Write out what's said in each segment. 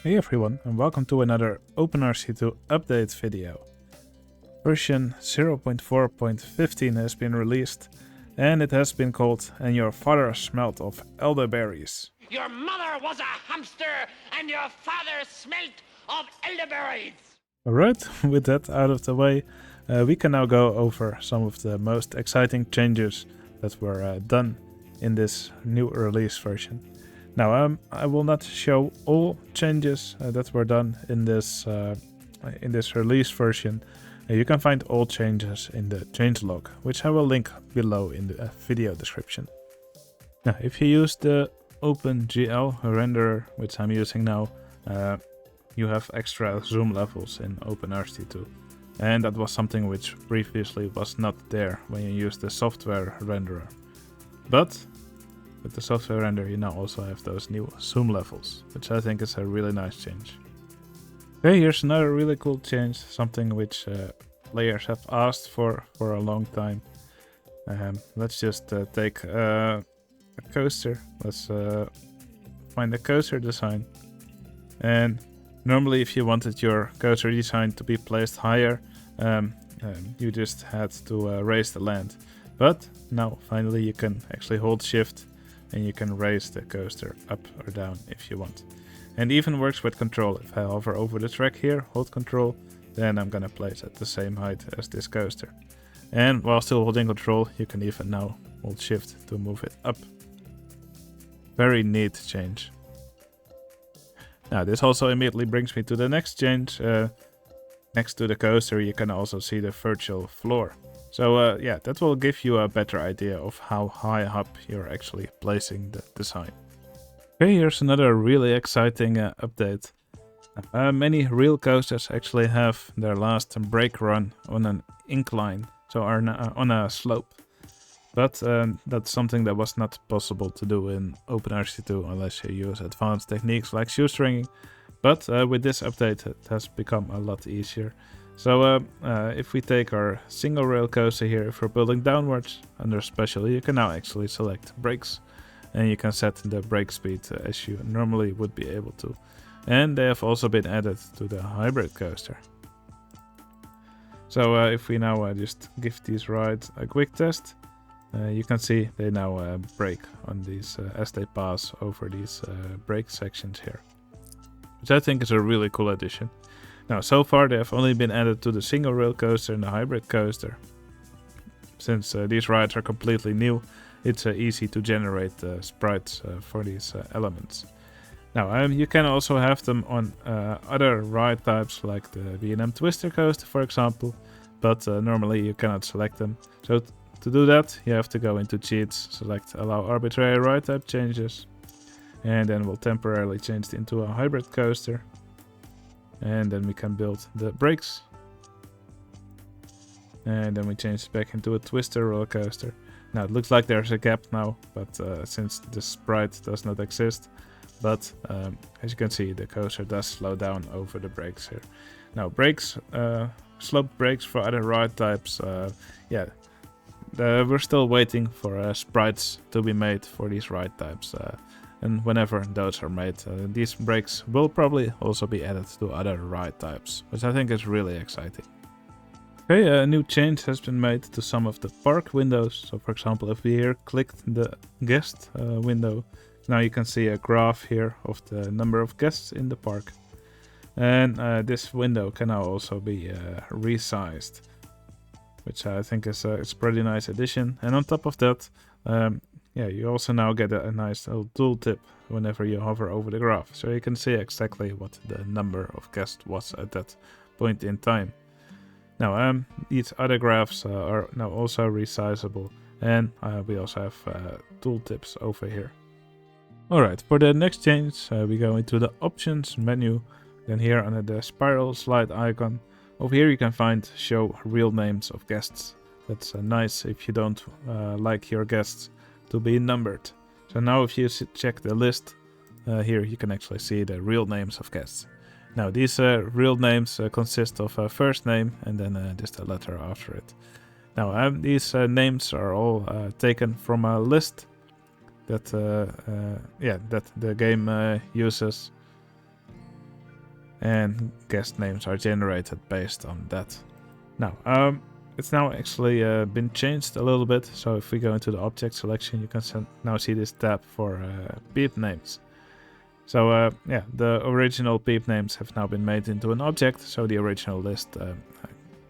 Hey everyone, and welcome to another OpenRCT2 update video. Version 0.4.15 has been released, and it has been called "And Your Father Smelt of Elderberries." Your mother was a hamster, and your father smelt of elderberries. Alright, with that out of the way, we can now go over some of the most exciting changes that were done in this new release version. Now, I will not show all changes that were done in this release version. You can find all changes in the changelog, which I will link below in the video description. Now, if you use the OpenGL renderer, which I'm using now, you have extra zoom levels in OpenRCT2. And that was something which previously was not there when you used the software renderer. But with the software render, you now also have those new zoom levels, which I think is a really nice change. Okay, here's another really cool change, something which players have asked for a long time. Let's just take a coaster. Let's find a coaster design. And normally if you wanted your coaster design to be placed higher, you just had to raise the land. But now finally you can actually hold shift and you can raise the coaster up or down if you want. And even works with control. If I hover over the track here, hold control, then I'm gonna place at the same height as this coaster. And while still holding control, you can even now hold shift to move it up. Very neat change. Now this also immediately brings me to the next change. Next to the coaster you can also see the virtual floor. So yeah, that will give you a better idea of how high up you're actually placing the design. Okay, here's another really exciting update. Many real coasters actually have their last brake run on an incline, so are on a slope. But that's something that was not possible to do in OpenRCT2 unless you use advanced techniques like shoestringing. But with this update it has become a lot easier. So if we take our single rail coaster here, if we're building downwards under special, you can now actually select brakes. And you can set the brake speed as you normally would be able to. And they have also been added to the hybrid coaster. So if we now just give these rides a quick test, you can see they now brake on these as they pass over these brake sections here. Which I think is a really cool addition. Now, so far they have only been added to the single rail coaster and the hybrid coaster. Since these rides are completely new, it's easy to generate sprites for these elements. Now, you can also have them on other ride types like the V&M Twister coaster, for example, but normally you cannot select them. So to do that, you have to go into cheats, select allow arbitrary ride type changes, and then we'll temporarily change it into a hybrid coaster. And then we can build the brakes. And then we change it back into a twister roller coaster. Now it looks like there's a gap now, but since the sprite does not exist. But as you can see, the coaster does slow down over the brakes here. Now brakes, slope brakes for other ride types, yeah. We're still waiting for sprites to be made for these ride types. And whenever those are made, these brakes will probably also be added to other ride types, which I think is really exciting. Okay, a new change has been made to some of the park windows. So for example, if we here clicked the guest window, now you can see a graph here of the number of guests in the park. And this window can now also be resized, which I think is a pretty nice addition. And on top of that, yeah, you also now get a nice little tooltip whenever you hover over the graph. So you can see exactly what the number of guests was at that point in time. Now, these other graphs are now also resizable. And we also have tooltips over here. Alright, for the next change, we go into the options menu. Then here under the spiral slide icon. Over here you can find show real names of guests. That's nice if you don't like your guests to be numbered. So now if you check the list, here you can actually see the real names of guests. Now these real names consist of a first name and then just a letter after it. Now these names are all taken from a list that that the game uses and guest names are generated based on that. Now, it's now actually been changed a little bit. So if we go into the object selection, you can now see this tab for peep names. So yeah, the original peep names have now been made into an object, so the original list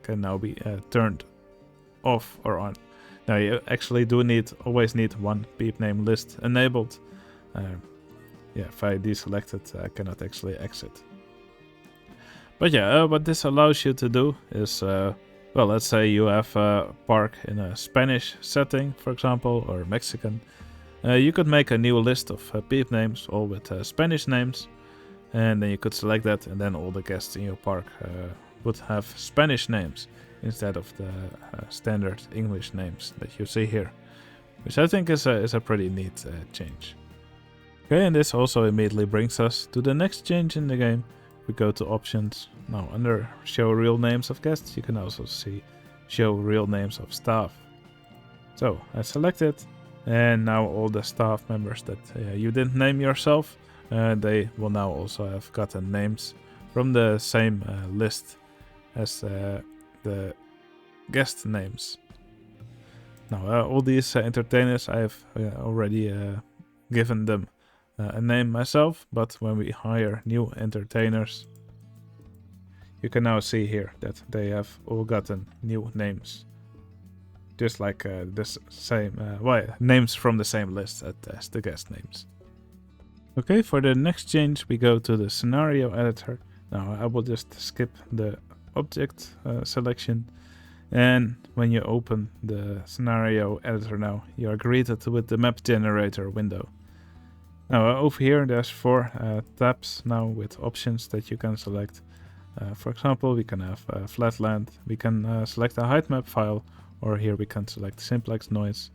can now be turned off or on. Now you actually do always need one peep name list enabled. Yeah, if I deselect it, I cannot actually exit. But yeah, what this allows you to do is, well, let's say you have a park in a Spanish setting, for example, or Mexican. You could make a new list of peep names, all with Spanish names, and then you could select that, and then all the guests in your park would have Spanish names instead of the standard English names that you see here, which I think is a pretty neat change. Okay, and this also immediately brings us to the next change in the game. We go to options. Now under show real names of guests, you can also see show real names of staff. So I select it, and now all the staff members that you didn't name yourself, they will now also have gotten names from the same list as the guest names. Now all these entertainers I have already given them a name myself, but when we hire new entertainers, you can now see here that they have all gotten new names, just like the same names from the same list as the guest names. Okay, for the next change we go to the scenario editor. Now I will just skip the object selection, and when you open the scenario editor now, you are greeted with the map generator window. Now over here there's 4 tabs now with options that you can select. For example, we can have flatland, we can select a height map file, or here we can select simplex noise.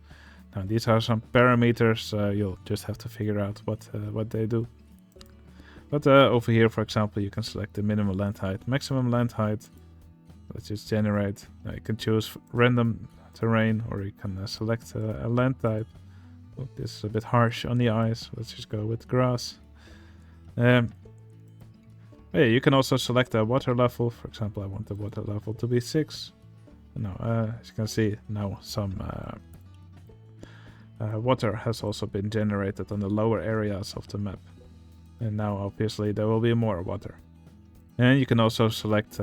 Now these are some parameters, you'll just have to figure out what they do. But over here, for example, you can select the minimum land height, maximum land height. Let's just generate. You can choose random terrain, or you can select a land type. Oh, this is a bit harsh on the eyes. Let's just go with grass. Yeah, you can also select a water level. For example, I want the water level to be 6. Now, as you can see, now some water has also been generated on the lower areas of the map. And now, obviously, there will be more water. And you can also select...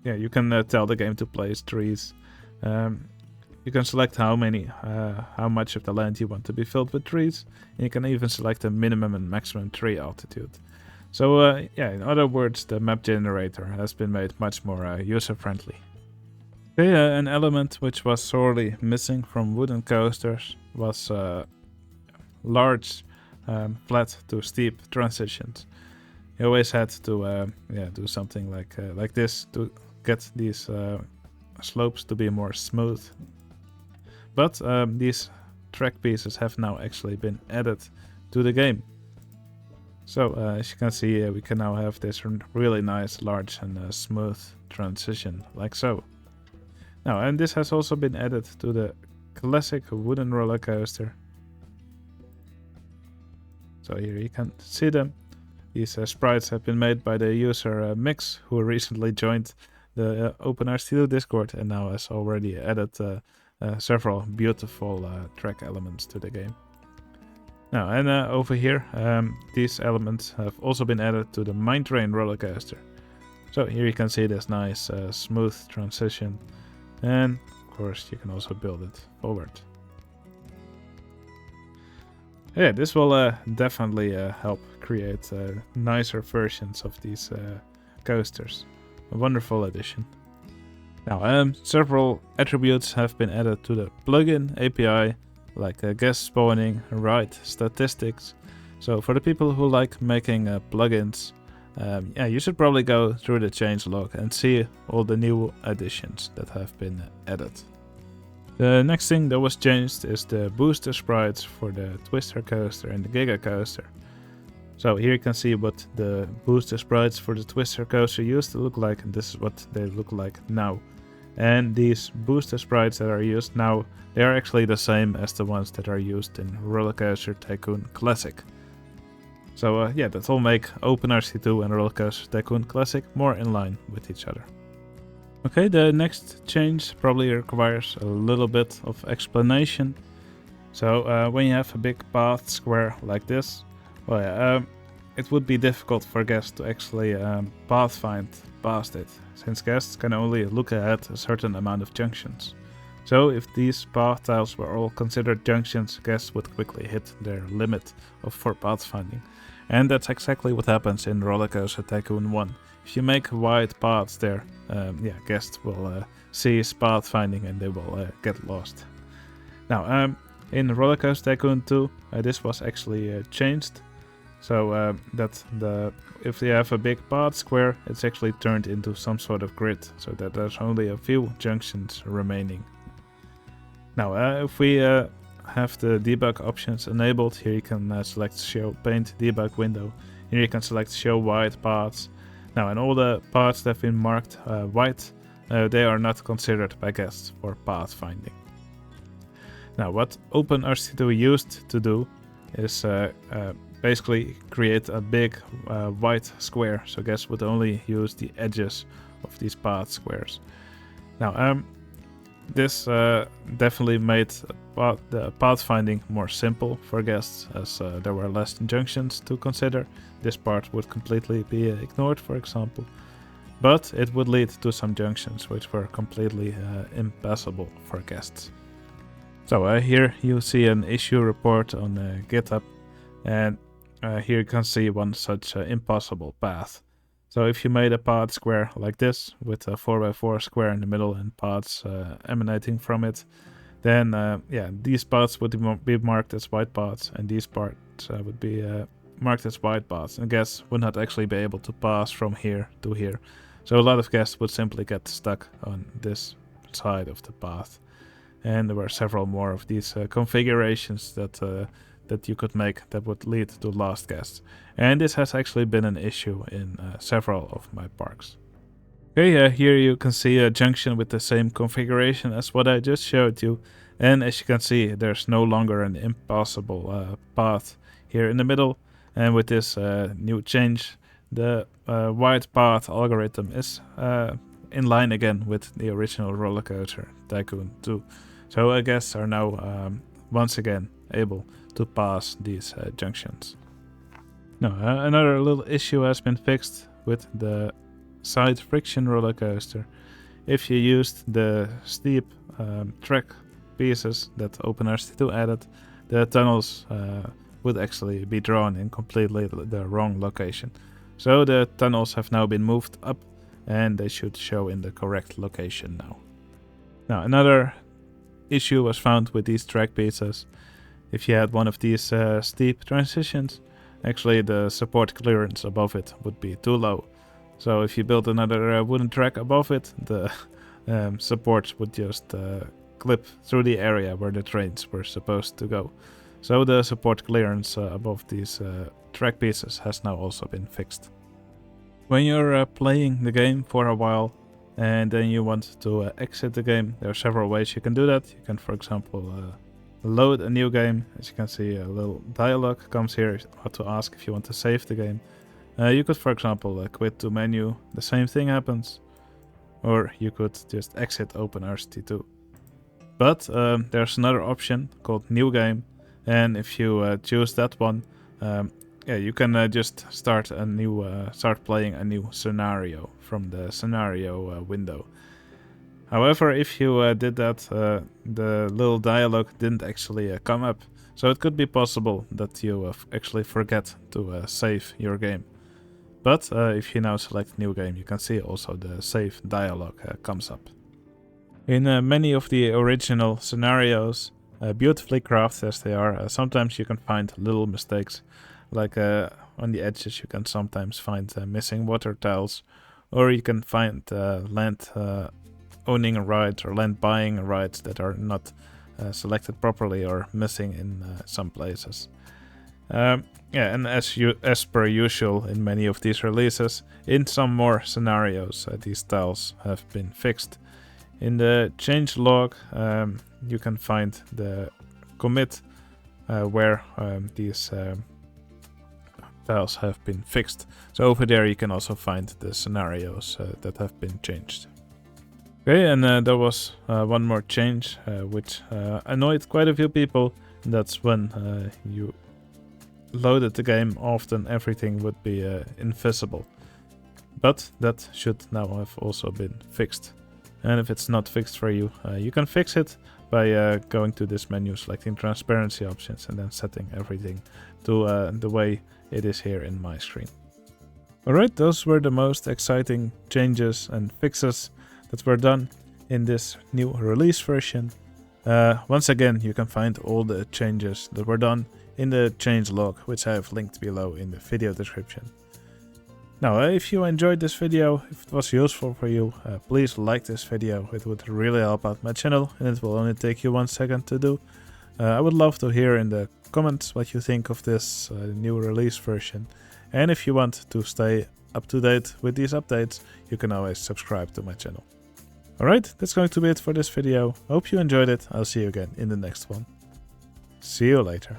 you can tell the game to place trees. You can select how much of the land you want to be filled with trees. And you can even select a minimum and maximum tree altitude. So yeah, in other words, the map generator has been made much more user-friendly. Okay, an element which was sorely missing from wooden coasters was large, flat to steep transitions. You always had to do something like this to get these slopes to be more smooth. But these track pieces have now actually been added to the game. So as you can see, we can now have this really nice, large and smooth transition, like so. Now, and this has also been added to the classic wooden roller coaster. So here you can see them. These sprites have been made by the user Mix, who recently joined the OpenRCT2 Discord and now has already added several beautiful track elements to the game. Now, and over here, these elements have also been added to the Mine Train roller coaster. So here you can see this nice smooth transition, and of course you can also build it forward. Yeah, this will definitely help create nicer versions of these coasters. A wonderful addition. Now, several attributes have been added to the plugin API, like guest spawning, ride statistics. So for the people who like making plugins, yeah, you should probably go through the changelog and see all the new additions that have been added. The next thing that was changed is the booster sprites for the Twister Coaster and the Giga Coaster. So here you can see what the booster sprites for the Twister Coaster used to look like, and this is what they look like now. And these booster sprites that are used now, they are actually the same as the ones that are used in Roller Coaster Tycoon Classic. So yeah, that will make OpenRCT2 and Roller Coaster Tycoon Classic more in line with each other. Okay, the next change probably requires a little bit of explanation. So when you have a big path square like this, well, yeah, it would be difficult for guests to actually pathfind past it, since guests can only look ahead a certain amount of junctions. So if these path tiles were all considered junctions, guests would quickly hit their limit for pathfinding. And that's exactly what happens in Roller Coaster Tycoon 1. If you make wide paths there, yeah, guests will cease pathfinding and they will get lost. Now, in Roller Coaster Tycoon 2, this was actually changed. So that if you have a big path square, it's actually turned into some sort of grid, so that there's only a few junctions remaining. Now, if we have the debug options enabled, here you can select Show Paint Debug Window. Here you can select Show Wide Paths. Now, and all the paths that have been marked white, they are not considered by guests for pathfinding. Now, what OpenRCT2 used to do is basically create a big white square, so guests would only use the edges of these path squares. Now, this definitely made the pathfinding more simple for guests, as there were less junctions to consider. This part would completely be ignored, for example, but it would lead to some junctions which were completely impassable for guests. So here you see an issue report on GitHub, and here you can see one such impossible path. So if you made a path square like this, with a 4x4 square in the middle and paths emanating from it, then yeah, these paths would be marked as white paths, and these parts would be marked as white paths, and guests would not actually be able to pass from here to here. So a lot of guests would simply get stuck on this side of the path. And there were several more of these configurations that you could make that would lead to lost guests. And this has actually been an issue in several of my parks. Okay, here you can see a junction with the same configuration as what I just showed you. And as you can see, there's no longer an impossible path here in the middle. And with this new change, the wide path algorithm is in line again with the original Roller Coaster Tycoon 2. So guests are now once again able to pass these junctions. Now, another little issue has been fixed with the side friction roller coaster. If you used the steep track pieces that OpenRCT2 added, the tunnels would actually be drawn in completely the wrong location. So the tunnels have now been moved up, and they should show in the correct location now. Now, another issue was found with these track pieces. If you had one of these steep transitions, actually the support clearance above it would be too low. So if you built another wooden track above it, the support would just clip through the area where the trains were supposed to go. So the support clearance above these track pieces has now also been fixed. When you're playing the game for a while and then you want to exit the game, there are several ways you can do that. You can, for example, load a new game. As you can see, a little dialog comes here how to ask if you want to save the game. You could, for example, quit to menu. The same thing happens. Or you could just exit OpenRCT2. But there's another option called New Game. And if you choose that one, yeah, you can just start playing a new scenario from the scenario window. However, if you did that, the little dialog didn't actually come up. So it could be possible that you actually forget to save your game. But if you now select New Game, you can see also the save dialog comes up. In many of the original scenarios, beautifully crafted as they are, sometimes you can find little mistakes. Like on the edges you can sometimes find missing water tiles, or you can find land owning rights or land buying rights that are not selected properly or missing in some places. Yeah, and as per usual in many of these releases, in some more scenarios these tiles have been fixed. In the changelog you can find the commit where these tiles have been fixed. So over there you can also find the scenarios that have been changed. Okay, and there was one more change which annoyed quite a few people. And that's when you loaded the game, often everything would be invisible. But that should now have also been fixed. And if it's not fixed for you, you can fix it by going to this menu, selecting transparency options, and then setting everything to the way it is here in my screen. Alright, those were the most exciting changes and fixes that were done in this new release version. Once again, you can find all the changes that were done in the changelog, which I have linked below in the video description. Now, if you enjoyed this video, if it was useful for you, please like this video. It would really help out my channel, and it will only take you 1 second to do. I would love to hear in the comments what you think of this new release version. And if you want to stay up to date with these updates, you can always subscribe to my channel. Alright, that's going to be it for this video. Hope you enjoyed it. I'll see you again in the next one. See you later.